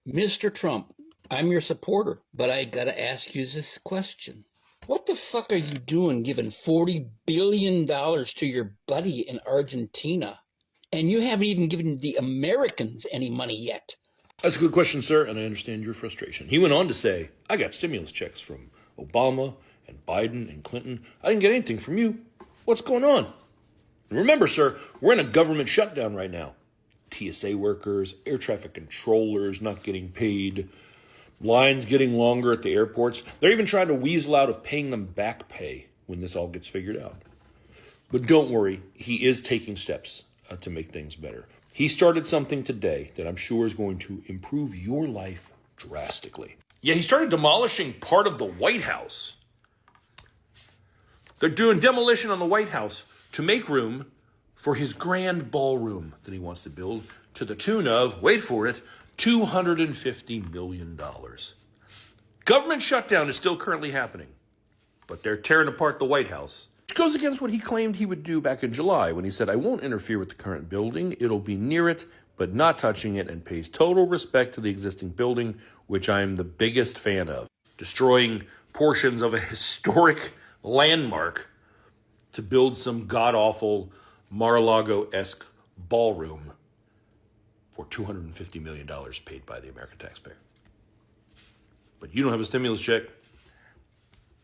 Mr. Trump, I'm your supporter, but I gotta ask you this question. What the fuck are you doing giving $40 billion to your buddy in Argentina? And you haven't even given the Americans any money yet. That's a good question, sir, and I understand your frustration. He went on to say, I got stimulus checks from Obama and Biden and Clinton. I didn't get anything from you. What's going on? And remember, sir, we're in a government shutdown right now. TSA workers, air traffic controllers not getting paid, lines getting longer at the airports. They're even trying to weasel out of paying them back pay when this all gets figured out. But don't worry, he is taking steps to make things better. He started something today that I'm sure is going to improve your life drastically. Yeah, he started demolishing part of the White House. They're doing demolition on the White House to make room for his grand ballroom that he wants to build to the tune of, wait for it, $250 million. Government shutdown is still currently happening, but they're tearing apart the White House, which goes against what he claimed he would do back in July when he said, I won't interfere with the current building. It'll be near it, but not touching it, and pays total respect to the existing building, which I am the biggest fan of. Destroying portions of a historic landmark to build some god-awful Mar-a-Lago-esque ballroom for $250 million paid by the American taxpayer. But you don't have a stimulus check,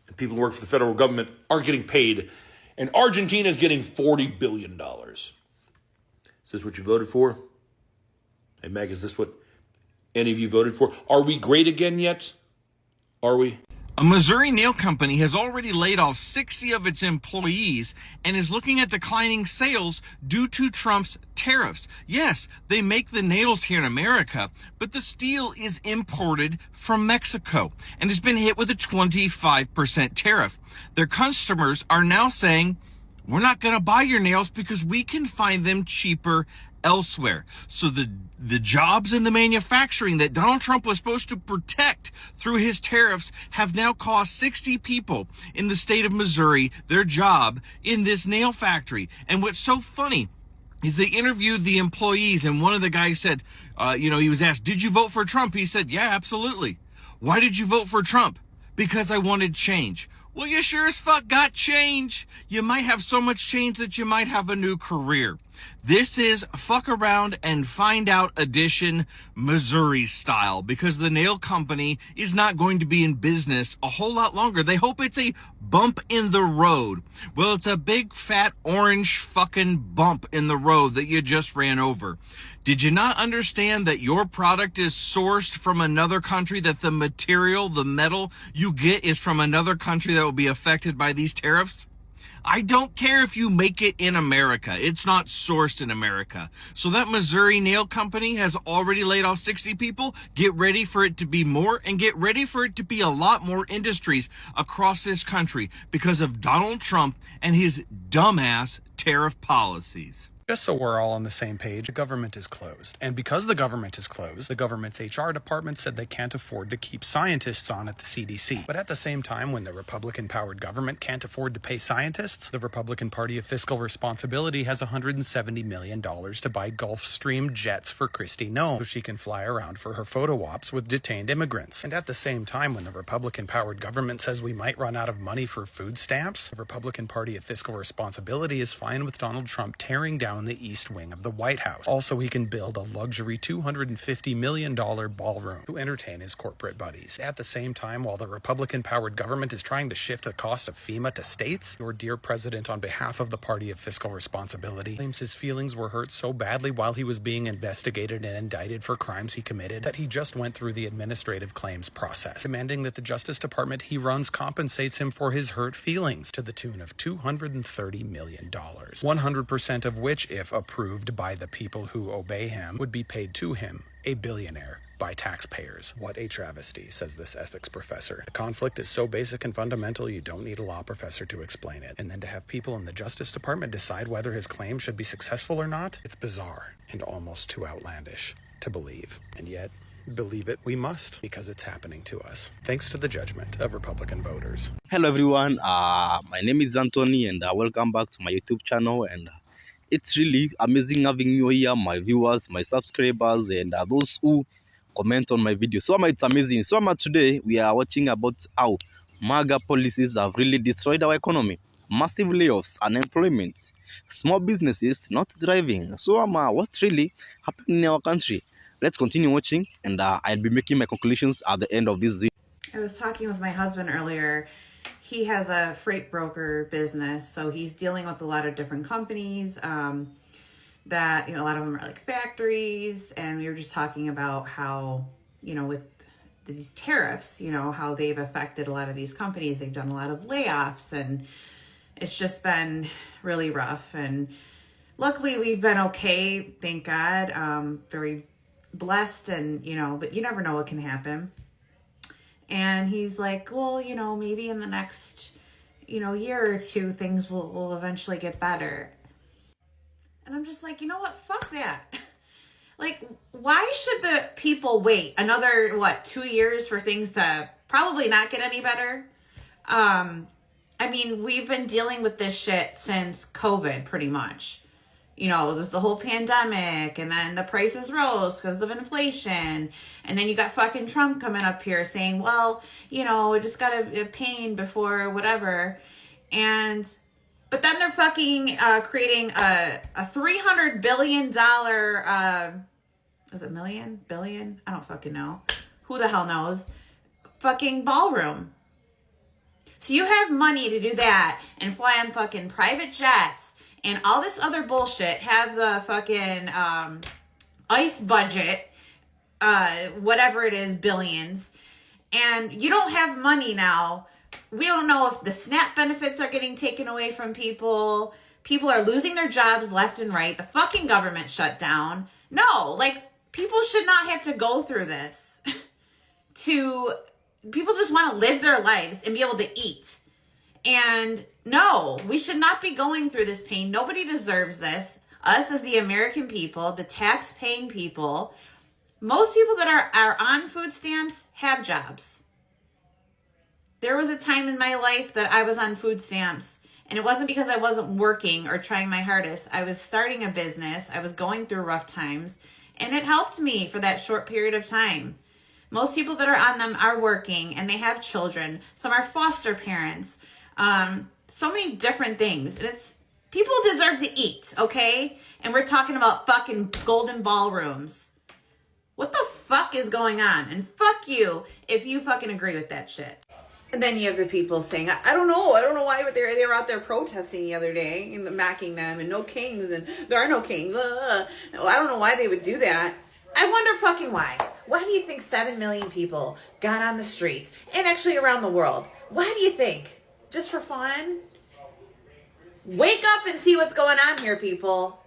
and people who work for the federal government aren't getting paid, and Argentina is getting $40 billion. Is this what you voted for? Hey, Meg, is this what any of you voted for? Are we great again yet? Are we? A Missouri nail company has already laid off 60 of its employees and is looking at declining sales due to Trump's tariffs. Yes, they make the nails here in America, but the steel is imported from Mexico and has been hit with a 25% tariff. Their customers are now saying, we're not going to buy your nails because we can find them cheaper elsewhere. So the jobs in the manufacturing that Donald Trump was supposed to protect through his tariffs have now cost 60 people in the state of Missouri their job in this nail factory. And what's so funny is they interviewed the employees, and one of the guys said, he was asked, did you vote for Trump? He said, yeah, absolutely. Why did you vote for Trump? Because I wanted change. Well, you sure as fuck got change. You might have so much change that you might have a new career. This is fuck around and find out edition Missouri style, because the nail company is not going to be in business a whole lot longer. They hope it's a bump in the road. Well, it's a big fat orange fucking bump in the road that you just ran over. Did you not understand that your product is sourced from another country, that the material, the metal you get is from another country that will be affected by these tariffs? I don't care if you make it in America. It's not sourced in America. So that Missouri nail company has already laid off 60 people. Get ready for it to be more, and get ready for it to be a lot more industries across this country because of Donald Trump and his dumbass tariff policies. Just so we're all on the same page, the government is closed. And because the government is closed, the government's HR department said they can't afford to keep scientists on at the CDC. But at the same time, when the Republican-powered government can't afford to pay scientists, the Republican Party of Fiscal Responsibility has $170 million to buy Gulfstream jets for Kristi Noem so she can fly around for her photo ops with detained immigrants. And at the same time, when the Republican-powered government says we might run out of money for food stamps, the Republican Party of Fiscal Responsibility is fine with Donald Trump tearing down the east wing of the White House. Also, he can build a luxury $250 million ballroom to entertain his corporate buddies. At the same time, while the Republican-powered government is trying to shift the cost of FEMA to states, your dear president, on behalf of the Party of Fiscal Responsibility, claims his feelings were hurt so badly while he was being investigated and indicted for crimes he committed that he just went through the administrative claims process, demanding that the Justice Department he runs compensates him for his hurt feelings to the tune of $230 million. 100% of which, if approved by the people who obey him, would be paid to him, a billionaire, by taxpayers. What a travesty, says this ethics professor. The conflict is so basic and fundamental you don't need a law professor to explain it. And then to have people in the Justice Department decide whether his claim should be successful or not? It's bizarre and almost too outlandish to believe. And yet, believe it we must, because it's happening to us, thanks to the judgment of Republican voters. Hello everyone, my name is Anthony, and welcome back to my YouTube channel. And it's really amazing having you here, my viewers, my subscribers, and those who comment on my video. So it's amazing. So today we are watching about how MAGA policies have really destroyed our economy. Massive layoffs, unemployment, small businesses not thriving. So what's really happening in our country? Let's continue watching, and I'll be making my conclusions at the end of this video. I was talking with my husband earlier. He has a freight broker business, so he's dealing with a lot of different companies that, a lot of them are like factories, and we were just talking about how, with these tariffs, how they've affected a lot of these companies. They've done a lot of layoffs, and it's just been really rough. And luckily we've been okay, thank God. Very blessed, and but you never know what can happen. And he's like, well, maybe in the next year or two things will eventually get better. And I'm just like, you know what, fuck that. Like, why should the people wait another 2 years for things to probably not get any better? I mean, we've been dealing with this shit since COVID, pretty much. There's the whole pandemic, and then the prices rose because of inflation. And then you got fucking Trump coming up here saying, well, we just got a pain before whatever. But then they're fucking creating a $300 billion, is it million? Billion? I don't fucking know. Who the hell knows? Fucking ballroom. So you have money to do that and fly on fucking private jets and all this other bullshit, have the fucking ICE budget, whatever it is, billions, and you don't have money now. We don't know if the SNAP benefits are getting taken away from people. People are losing their jobs left and right. The fucking government shut down. No, people should not have to go through this. People just want to live their lives and be able to eat. And no, we should not be going through this pain. Nobody deserves this. Us as the American people, the tax-paying people. Most people that are on food stamps have jobs. There was a time in my life that I was on food stamps, and it wasn't because I wasn't working or trying my hardest. I was starting a business. I was going through rough times, and it helped me for that short period of time. Most people that are on them are working, and they have children. Some are foster parents. So many different things. And people deserve to eat, okay? And we're talking about fucking golden ballrooms. What the fuck is going on? And fuck you if you fucking agree with that shit. And then you have the people saying, I don't know why, but they were out there protesting the other day and mocking them, and no kings, and there are no kings. I don't know why they would do that. I wonder fucking why. Why do you think 7 million people got on the streets, and actually around the world? Why do you think? Just for fun? Wake up and see what's going on here, people.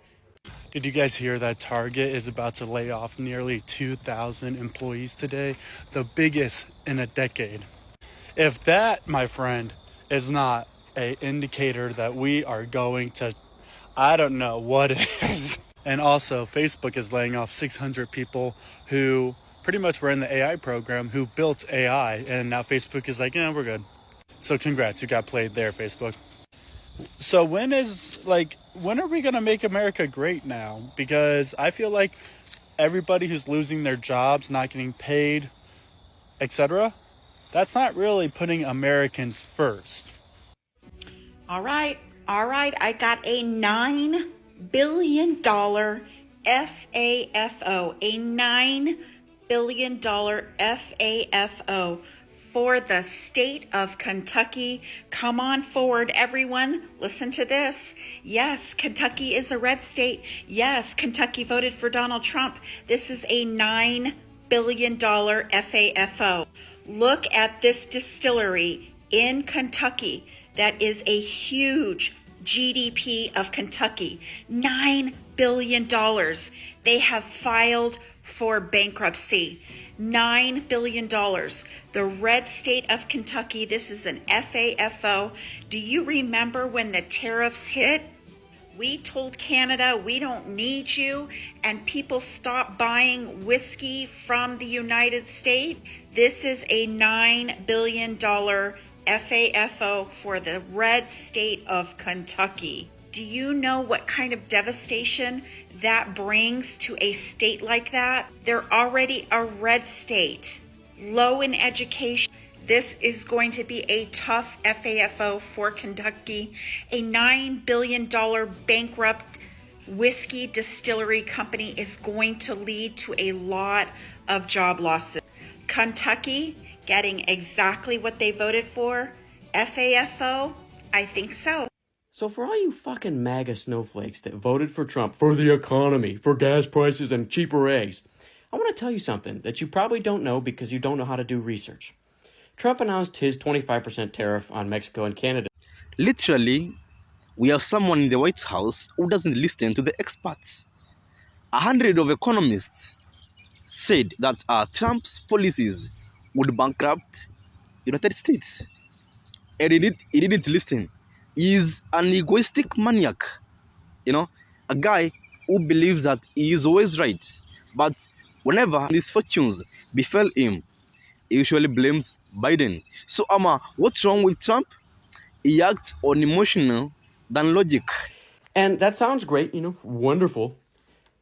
Did you guys hear that Target is about to lay off nearly 2,000 employees today? The biggest in a decade. If that, my friend, is not an indicator that we are going to, I don't know what it is. And also, Facebook is laying off 600 people who pretty much were in the AI program, who built AI, and now Facebook is like, yeah, we're good. So congrats, you got played there, Facebook. So when are we going to make America great now? Because I feel like everybody who's losing their jobs, not getting paid, etc., that's not really putting Americans first. All right. I got a $9 billion FAFO, a $9 billion FAFO for the state of Kentucky. Come on forward, everyone. Listen to this. Yes, Kentucky is a red state. Yes, Kentucky voted for Donald Trump. This is a $9 billion FAFO. Look at this distillery in Kentucky. That is a huge GDP of Kentucky. $9 billion. They have filed for bankruptcy. $9 billion. The red state of Kentucky, this is an FAFO. Do you remember when the tariffs hit? We told Canada we don't need you, and people stopped buying whiskey from the United States. This is a $9 billion FAFO for the red state of Kentucky. Do you know what kind of devastation that brings to a state like that? They're already a red state, low in education. This is going to be a tough FAFO for Kentucky. A $9 billion bankrupt whiskey distillery company is going to lead to a lot of job losses. Kentucky getting exactly what they voted for? FAFO? I think so. So for all you fucking MAGA snowflakes that voted for Trump for the economy, for gas prices and cheaper eggs, I want to tell you something that you probably don't know because you don't know how to do research. Trump announced his 25% tariff on Mexico and Canada. Literally, we have someone in the White House who doesn't listen to the experts. 100 of economists said that Trump's policies would bankrupt United States. And he didn't listen. He's an egoistic maniac, a guy who believes that he is always right. But whenever misfortunes befell him, he usually blames Biden. So, what's wrong with Trump? He acts on emotional than logic. And that sounds great, wonderful.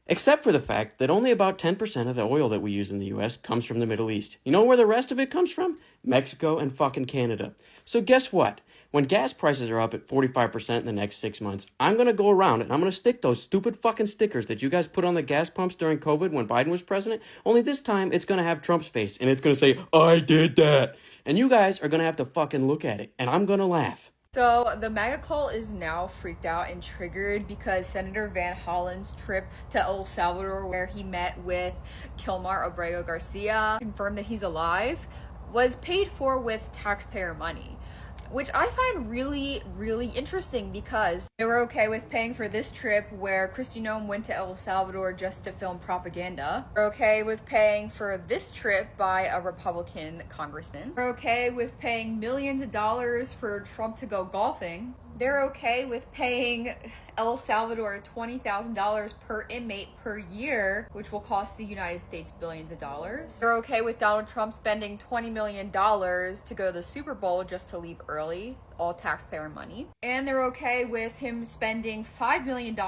Except for the fact that only about 10% of the oil that we use in the US comes from the Middle East. You know where the rest of it comes from? Mexico and fucking Canada. So guess what? When gas prices are up at 45% in the next 6 months, I'm going to go around and I'm going to stick those stupid fucking stickers that you guys put on the gas pumps during COVID when Biden was president. Only this time it's going to have Trump's face and it's going to say, I did that. And you guys are going to have to fucking look at it and I'm going to laugh. So the MAGA cult is now freaked out and triggered because Senator Van Hollen's trip to El Salvador, where he met with Kilmar Abrego Garcia, confirmed that he's alive, was paid for with taxpayer money, which I find really, really interesting because they were okay with paying for this trip where Kristi Noem went to El Salvador just to film propaganda. They're okay with paying for this trip by a Republican congressman. They're okay with paying millions of dollars for Trump to go golfing. They're okay with paying El Salvador $20,000 per inmate per year, which will cost the United States billions of dollars. They're okay with Donald Trump spending $20 million to go to the Super Bowl just to leave early, all taxpayer money. And they're okay with him spending $5 million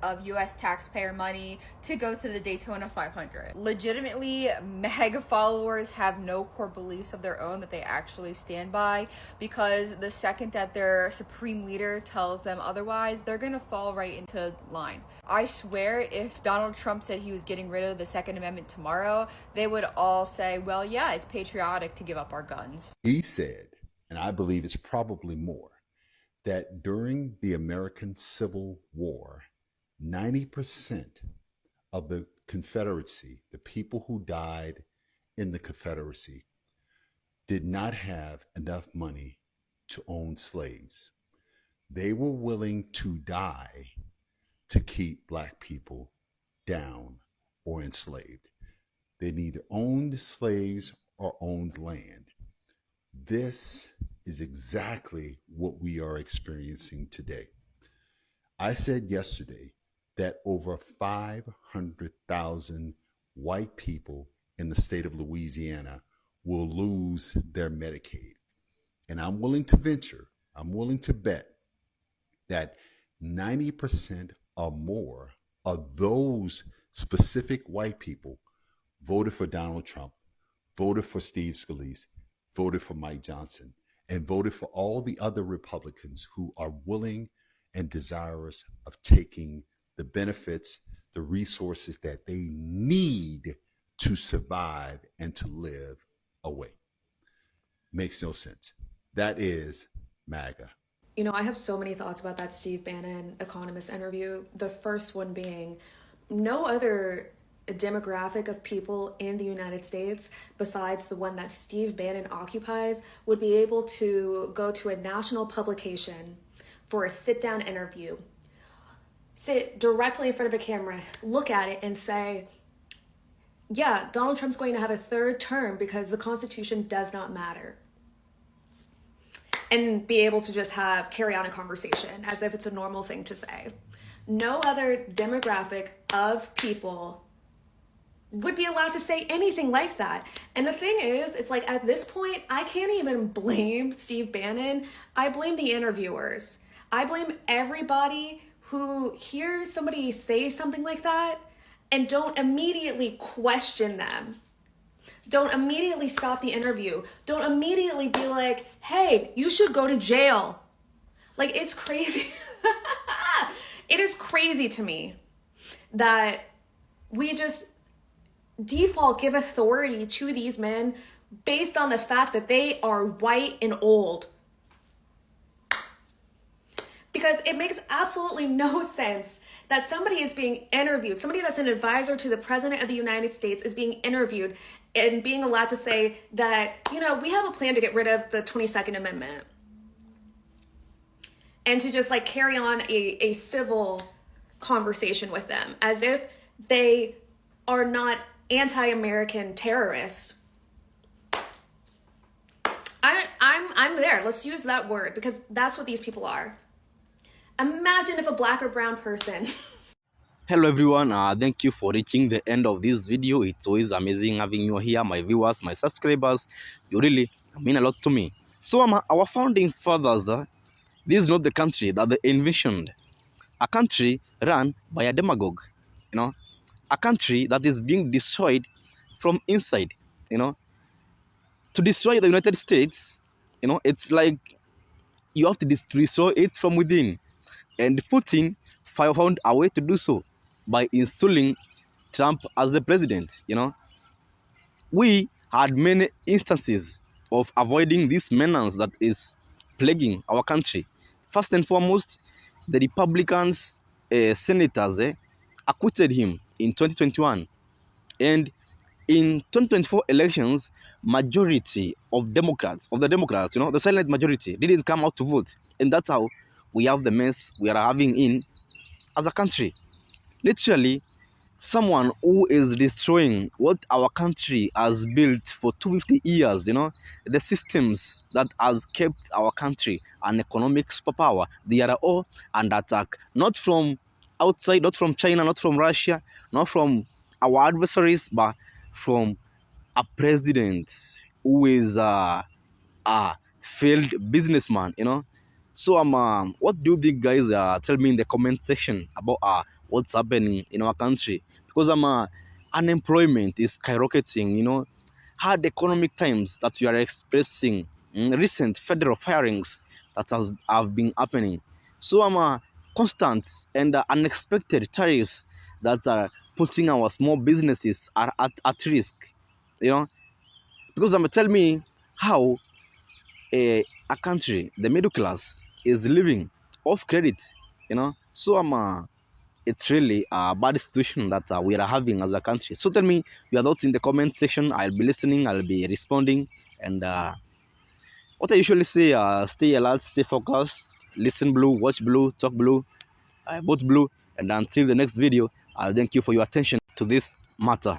of US taxpayer money to go to the Daytona 500. Legitimately, MAGA followers have no core beliefs of their own that they actually stand by, because the second that their supreme leader tells them otherwise, they're gonna fall right into line. I swear if Donald Trump said he was getting rid of the Second Amendment tomorrow, they would all say, well, yeah, it's patriotic to give up our guns. He said, and I believe it's probably more, that during the American Civil War, 90% of the Confederacy, the people who died in the Confederacy, did not have enough money to own slaves. They were willing to die to keep Black people down or enslaved. They neither owned slaves or owned land. This is exactly what we are experiencing today. I said yesterday that over 500,000 white people in the state of Louisiana will lose their Medicaid. And I'm willing to bet that 90% or more of those specific white people voted for Donald Trump, voted for Steve Scalise, voted for Mike Johnson, and voted for all the other Republicans who are willing and desirous of taking the benefits, the resources that they need to survive and to live away. Makes no sense. That is MAGA. I have so many thoughts about that Steve Bannon economist interview. The first one being, no other demographic of people in the United States besides the one that Steve Bannon occupies would be able to go to a national publication for a sit-down interview, sit directly in front of a camera, look at it and say, yeah, Donald Trump's going to have a third term because the Constitution does not matter. And be able to just carry on a conversation as if it's a normal thing to say. No other demographic of people would be allowed to say anything like that. And the thing is, it's like at this point, I can't even blame Steve Bannon. I blame the interviewers. I blame everybody who hear somebody say something like that and don't immediately question them. Don't immediately stop the interview. Don't immediately be like, hey, you should go to jail. Like, it's crazy. It is crazy to me that we just default give authority to these men based on the fact that they are white and old. Because it makes absolutely no sense that somebody is being interviewed, somebody that's an advisor to the President of the United States is being interviewed and being allowed to say that, you know, we have a plan to get rid of the 22nd Amendment. And to just like carry on a civil conversation with them as if they are not anti-American terrorists. I'm there. Let's use that word because that's what these people are. Imagine if a black or brown person. Hello everyone, thank you for reaching the end of this video. It's always amazing having you here, my viewers, my subscribers. You really mean a lot to me. So our founding fathers, this is not the country that they envisioned. A country run by a demagogue, you know, a country that is being destroyed from inside, you know. To destroy the United States, you know, it's like you have to destroy it from within. And Putin found a way to do so by installing Trump as the president, you know. We had many instances of avoiding this menace that is plaguing our country. First and foremost, the Republicans, senators, acquitted him in 2021. And in 2024 elections, majority of Democrats, you know, the silent majority, didn't come out to vote. And that's how we have the mess we are having in as a country. Literally, someone who is destroying what our country has built for 250 years, you know, the systems that has kept our country an economic superpower, they are all under attack. Not from outside, not from China, not from Russia, not from our adversaries, but from a president who is a failed businessman, you know. So what do you think, guys? Tell me in the comment section about what's happening in our country, because unemployment is skyrocketing, you know. Hard economic times that we are expressing, recent federal firings that have been happening. So constant and unexpected tariffs that are putting our small businesses are at risk, you know. Because tell me how a country, the middle class, is living off credit, you know. So it's really a bad situation that we are having as a country. So tell me your thoughts in the comment section. I'll be listening, I'll be responding, and what I usually say, stay alert, stay focused, listen blue, watch blue, talk blue, vote blue, and until the next video, I'll thank you for your attention to this matter.